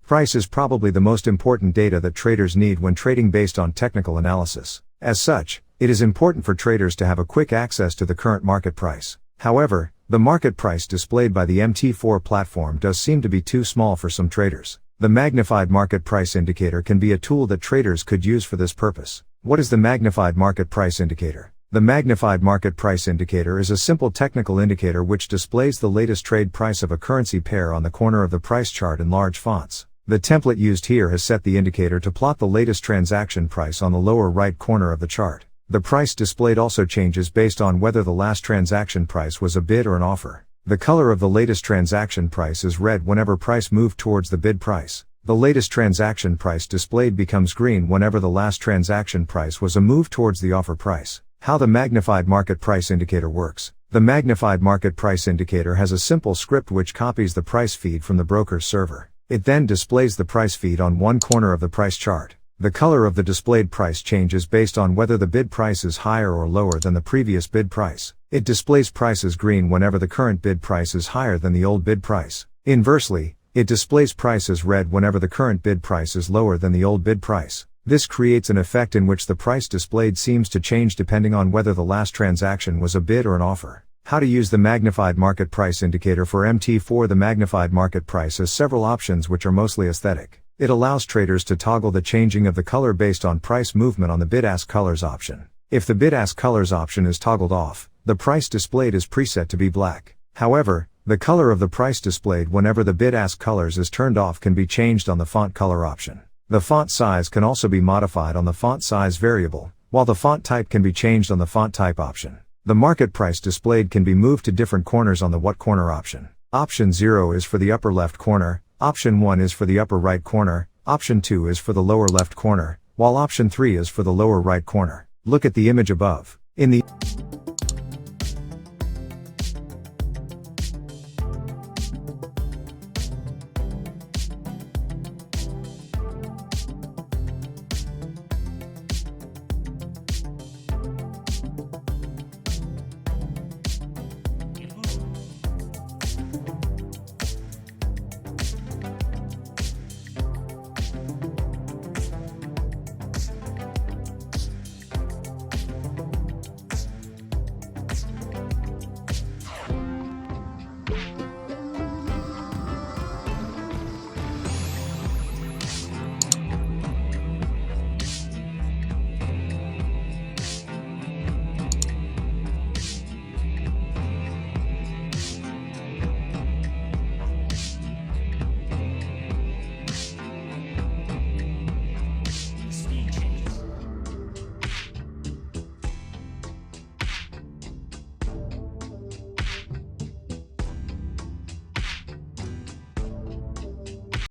Price is probably the most important data that traders need when trading based on technical analysis. As such, it is important for traders to have a quick access to the current market price. However, the market price displayed by the MT4 platform does seem to be too small for some traders. The magnified market price indicator can be a tool that traders could use for this purpose. What is the magnified market price indicator? The magnified market price indicator is a simple technical indicator which displays the latest trade price of a currency pair on the corner of the price chart in large fonts. The template used here has set the indicator to plot the latest transaction price on the lower right corner of the chart. The price displayed also changes based on whether the last transaction price was a bid or an offer. The color of the latest transaction price is red whenever price moved towards the bid price. The latest transaction price displayed becomes green whenever the last transaction price was a move towards the offer price. How the magnified market price indicator works. The magnified market price indicator has a simple script which copies the price feed from the broker's server. It then displays the price feed on one corner of the price chart. The color of the displayed price changes based on whether the bid price is higher or lower than the previous bid price. It displays price as green whenever the current bid price is higher than the old bid price. Inversely, it displays price as red whenever the current bid price is lower than the old bid price. This creates an effect in which the price displayed seems to change depending on whether the last transaction was a bid or an offer. How to use the magnified market price indicator for MT4. The magnified market price has several options which are mostly aesthetic. It allows traders to toggle the changing of the color based on price movement on the bid-ask colors option. If the bid-ask colors option is toggled off, the price displayed is preset to be black. However, the color of the price displayed whenever the bid-ask colors is turned off can be changed on the font color option. The font size can also be modified on the font size variable, while the font type can be changed on the font type option. The market price displayed can be moved to different corners on the what corner option. Option 0 is for the upper left corner, Option 1 is for the upper right corner, Option 2 is for the lower left corner, while Option 3 is for the lower right corner. Look at the image above. In the